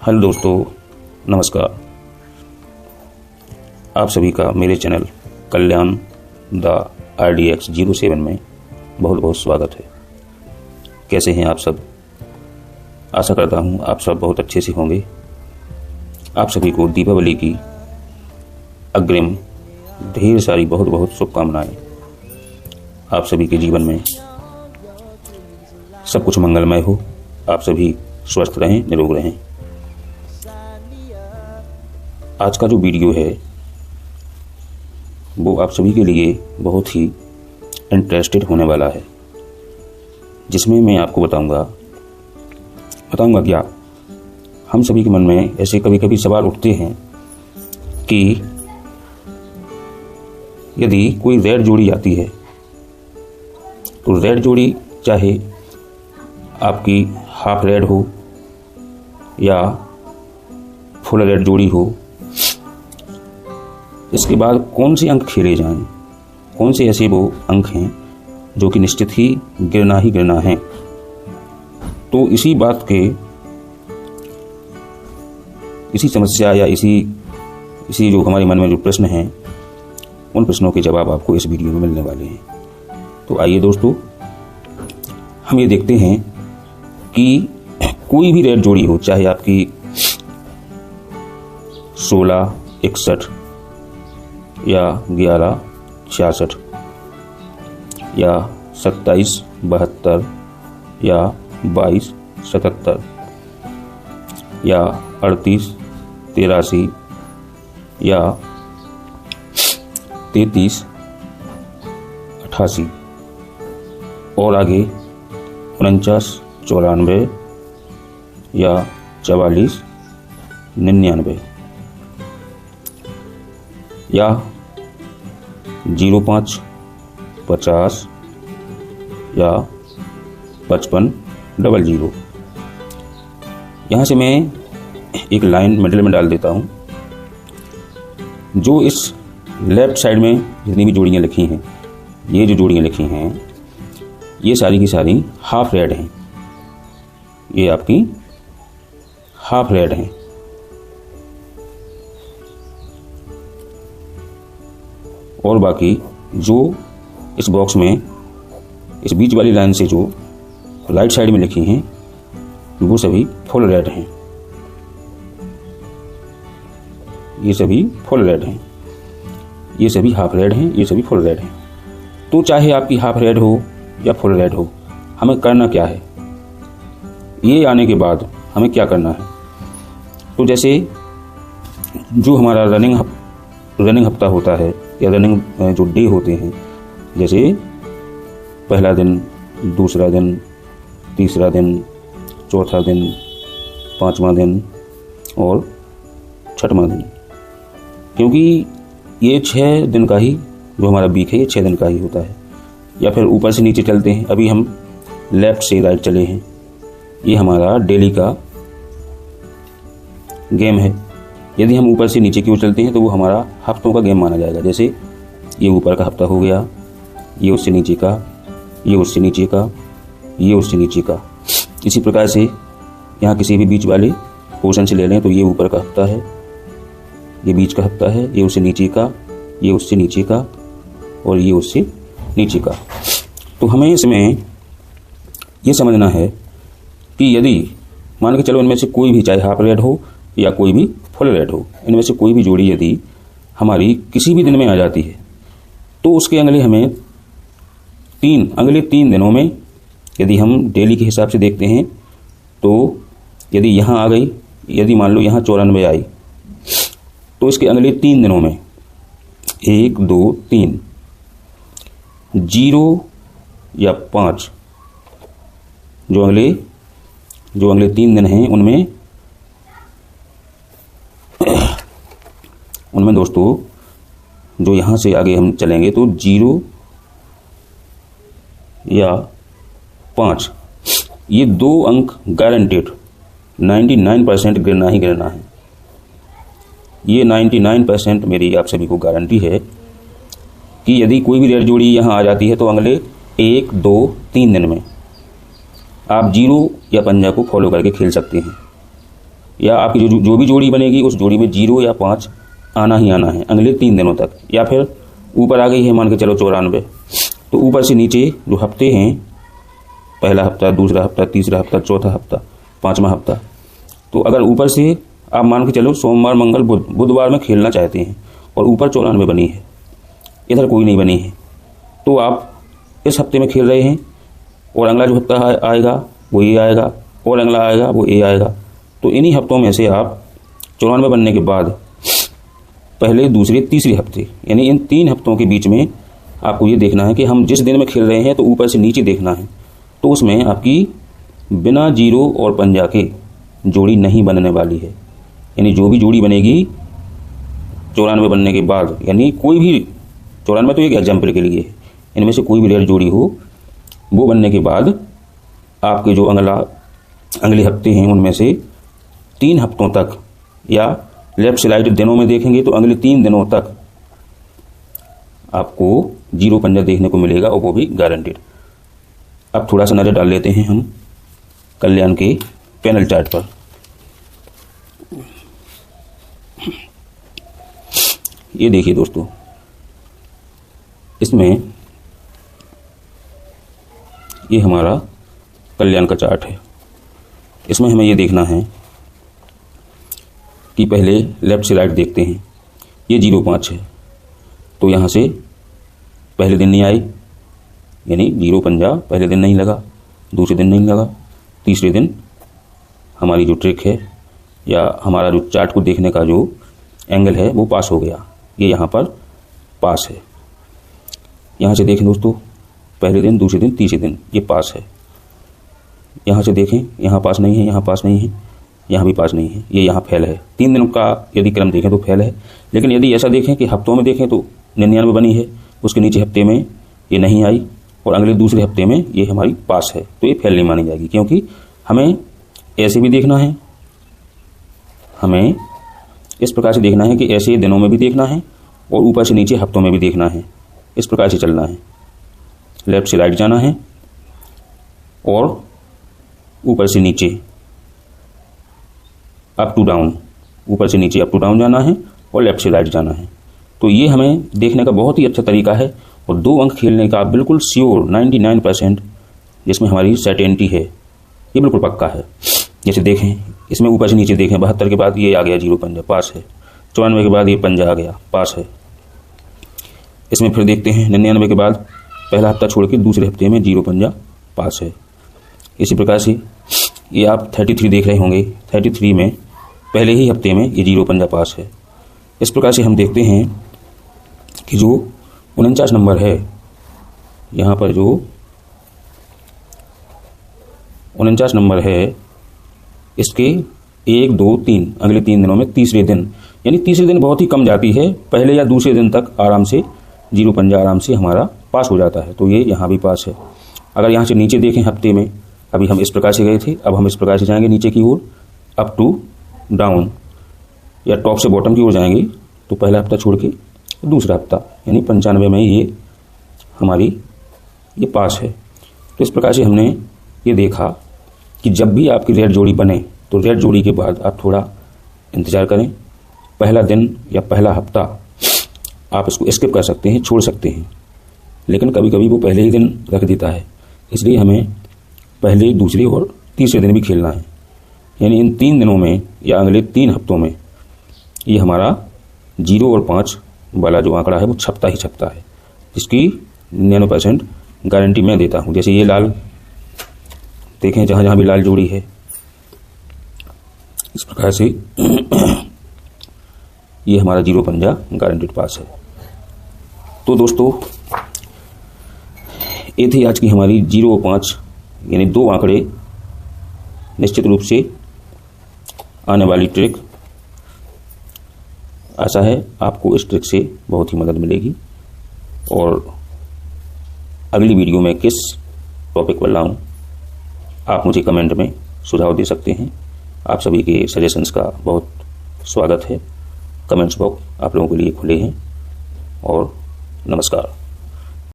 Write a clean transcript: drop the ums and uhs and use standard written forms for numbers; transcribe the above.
Hello दोस्तों, नमस्कार। आप सभी का मेरे चैनल कल्याण द RDX07 में बहुत बहुत स्वागत है। कैसे हैं आप सब? आशा करता हूं आप सब बहुत अच्छे से होंगे। आप सभी को दीपावली की अग्रिम ढेर सारी बहुत बहुत शुभकामनाएं। आप सभी के जीवन में सब कुछ मंगलमय हो। आप सभी स्वस्थ रहें, निरोग रहें। आज का जो वीडियो है वो आप सभी के लिए बहुत ही इंटरेस्टेड होने वाला है, जिसमें मैं आपको बताऊंगा क्या हम सभी के मन में ऐसे कभी कभी सवाल उठते हैं कि यदि कोई रेड जोड़ी आती है तो रेड जोड़ी चाहे आपकी हाफ रेड हो या फुल रेड जोड़ी हो, इसके बाद कौन से अंक खेले जाएं, कौन से ऐसे वो अंक हैं जो कि निश्चित ही गिरना है। तो इसी बात के, इसी समस्या या इसी जो हमारे मन में जो प्रश्न हैं, उन प्रश्नों के जवाब आपको इस वीडियो में मिलने वाले हैं। तो आइए दोस्तों, हम ये देखते हैं कि कोई भी रेड जोड़ी हो, चाहे आपकी 16 61 या 11 66 या 27 72 या 22 77 या 38 83 या 33 88 और आगे 49 94 या 44 99 या 05 50 या 55 00। यहाँ से मैं एक लाइन मिडिल में डाल देता हूँ। जो इस लेफ्ट साइड में जितनी भी जोड़ियाँ लिखी हैं, ये जो जोड़ियाँ लिखी हैं ये सारी की सारी हाफ रेड हैं। ये आपकी हाफ रेड हैं। और बाकी जो इस बॉक्स में इस बीच वाली लाइन से जो राइट साइड में लिखी हैं वो सभी फुल रेड हैं। ये सभी फुल रेड हैं, ये सभी हाफ रेड हैं, ये सभी फुल रेड हैं। तो चाहे आपकी हाफ रेड हो या फुल रेड हो, हमें करना क्या है? ये आने के बाद हमें क्या करना है? तो जैसे जो हमारा रनिंग हफ्ता होता है या रनिंग जो डे होते हैं, जैसे पहला दिन, दूसरा दिन, तीसरा दिन, चौथा दिन, पांचवा दिन और छठवां दिन, क्योंकि ये 6 दिन का ही जो हमारा वीक है ये 6 दिन का ही होता है। या फिर ऊपर से नीचे चलते हैं। अभी हम लेफ्ट से राइट चले हैं, ये हमारा डेली का गेम है। यदि हम ऊपर से नीचे की ओर चलते हैं तो वो हमारा हफ्तों का गेम माना जाएगा। जैसे ये ऊपर का हफ्ता हो गया, ये उससे नीचे का, ये उससे नीचे का, ये उससे नीचे का। इसी प्रकार से यहाँ किसी भी बीच वाले पोर्शन से ले लें तो ये ऊपर का हफ्ता है, ये बीच का हफ्ता है, ये उससे नीचे का, ये उससे नीचे का और ये उससे नीचे का। तो हमें इसमें ये समझना है कि यदि मान के चलो इनमें से कोई भी, चाहे हाफ रेड हो या कोई भी फुल रेड हो, इनमें से कोई भी जोड़ी यदि हमारी किसी भी दिन में आ जाती है तो उसके अगले 3 दिनों में, यदि हम डेली के हिसाब से देखते हैं तो यदि यहाँ आ गई, यदि मान लो यहाँ 94 आई, तो इसके अगले 3 दिनों में 1 2 3 0 या 5 जो अगले 3 दिन हैं उनमें दोस्तों जो यहाँ से आगे हम चलेंगे तो 0 या 5, ये 2 अंक गारंटेड 99% गिरना ही गिरना है। ये 99% मेरी आप सभी को गारंटी है कि यदि कोई भी रेड जोड़ी यहाँ आ जाती है तो अगले 1 2 3 दिन में आप जीरो या पंजा को फॉलो करके खेल सकते हैं। या आपकी जो भी जोड़ी बनेगी उस जोड़ी में 0 या 5 आना ही आना है अगले 3 दिनों तक। या फिर ऊपर आ गई है मान के चलो 94, तो ऊपर से नीचे जो हफ्ते हैं, पहला हफ्ता, दूसरा हफ्ता, तीसरा हफ्ता, चौथा हफ्ता, 5वां हफ्ता, तो अगर ऊपर से आप मान के चलो सोमवार, मंगल, बुधवार में खेलना चाहते हैं और ऊपर 94 बनी है, इधर कोई नहीं बनी है, तो आप इस हफ्ते में खेल रहे हैं और अगला जो हफ्ता आएगा वो ये आएगा और अगला आएगा वो ये आएगा। तो इन्हीं हफ्तों में से आप 94 बनने के बाद पहले, दूसरे, तीसरे हफ्ते, यानी इन 3 हफ्तों के बीच में आपको ये देखना है कि हम जिस दिन में खेल रहे हैं तो ऊपर से नीचे देखना है, तो उसमें आपकी बिना 0 और पंजा के जोड़ी नहीं बनने वाली है। यानी जो भी जोड़ी बनेगी 94 बनने के बाद, यानी कोई भी 94 तो एक एग्जाम्पल के लिए है, इनमें से कोई भी रेड जोड़ी हो वो बनने के बाद आपके जो अगले हफ्ते हैं उनमें से 3 हफ्तों तक, या लेफ्ट से राइट दिनों में देखेंगे तो अगले 3 दिनों तक आपको 0 पंजा देखने को मिलेगा और वो भी गारंटेड। अब थोड़ा सा नज़र डाल लेते हैं हम कल्याण के पैनल चार्ट पर। ये देखिए दोस्तों, इसमें ये हमारा कल्याण का चार्ट है। इसमें हमें ये देखना है कि पहले लेफ्ट से राइट देखते हैं, ये 0-5 है, तो यहाँ से पहले दिन नहीं आई, यानी 0 पंजा पहले दिन नहीं लगा, दूसरे दिन नहीं लगा, तीसरे दिन हमारी जो ट्रिक है या हमारा जो चार्ट को देखने का जो एंगल है वो पास हो गया, ये यहाँ पर पास है। यहाँ से देखें दोस्तों, पहले दिन, दूसरे दिन, तीसरे दिन, ये पास है। यहाँ से देखें, यहाँ पास नहीं है, यहाँ पास नहीं है, यहाँ भी पास नहीं है, ये यहाँ फेल है। 3 दिनों का यदि क्रम देखें तो फेल है। लेकिन यदि ऐसा देखें कि हफ्तों में देखें तो 99 बनी है, उसके नीचे हफ्ते में ये नहीं आई और अगले दूसरे हफ्ते में ये हमारी पास है, तो ये फेल नहीं मानी जाएगी, क्योंकि हमें ऐसे भी देखना है, हमें इस प्रकार से देखना है कि ऐसे दिनों में भी देखना है और ऊपर से नीचे हफ्तों में भी देखना है। इस प्रकार से चलना है, लेफ्ट से राइट जाना है और ऊपर से नीचे अप टू डाउन, ऊपर से नीचे अप टू डाउन जाना है और लेफ्ट से राइट जाना है। तो ये हमें देखने का बहुत ही अच्छा तरीका है और 2 अंक खेलने का बिल्कुल श्योर 99% जिसमें हमारी सर्टेनिटी है, ये बिल्कुल पक्का है। जैसे देखें, इसमें ऊपर से नीचे देखें, 72 के बाद ये आ गया 0 पंजा, पास है। 94 के बाद ये पंजा आ गया, पास है। इसमें फिर देखते हैं 99 के बाद पहला हफ्ता छोड़ के दूसरे हफ्ते में 0 पंजा, पास है। इसी प्रकार से ये आप 33 देख रहे होंगे, 33 में पहले ही हफ्ते में ये 0 पंजा, पास है। इस प्रकार से हम देखते हैं कि जो 49 नंबर है, यहाँ पर जो 49 नंबर है, इसके 1, 2, 3 अगले 3 दिनों में तीसरे दिन, यानी तीसरे दिन बहुत ही कम जाती है, पहले या दूसरे दिन तक आराम से 0 पंजा आराम से हमारा पास हो जाता है। तो ये यहाँ भी पास है। अगर यहाँ से नीचे देखें हफ्ते में, अभी हम इस प्रकार से गए थे, अब हम इस प्रकार से जाएंगे नीचे की ओर, अप टू डाउन, या टॉप से बॉटम की ओर जाएंगे, तो पहला हफ्ता छोड़ के दूसरा हफ्ता, यानी 95 में ये हमारी ये पास है। तो इस प्रकार से हमने ये देखा कि जब भी आपकी रेड जोड़ी बने तो रेड जोड़ी के बाद आप थोड़ा इंतज़ार करें। पहला दिन या पहला हफ्ता आप इसको स्किप कर सकते हैं, छोड़ सकते हैं, लेकिन कभी कभी वो पहले ही दिन रख देता है, इसलिए हमें पहले, दूसरे और तीसरे दिन भी खेलना है। यानी इन 3 दिनों में या अगले 3 हफ्तों में ये हमारा 0 और 5 वाला जो आंकड़ा है वो छपता ही छपता है, जिसकी 99% गारंटी मैं देता हूँ। जैसे ये लाल देखें, जहाँ जहाँ भी लाल जोड़ी है, इस प्रकार से ये हमारा 0 पंजा गारंटेड पास है। तो दोस्तों, ये थी आज की हमारी 0 और 5 यानी 2 आंकड़े निश्चित रूप से आने वाली ट्रिक। आशा है आपको इस ट्रिक से बहुत ही मदद मिलेगी, और अगली वीडियो में किस टॉपिक पर लाऊं आप मुझे कमेंट में सुझाव दे सकते हैं। आप सभी के सजेशंस का बहुत स्वागत है। कमेंट्स बॉक्स आप लोगों के लिए खुले हैं, और नमस्कार।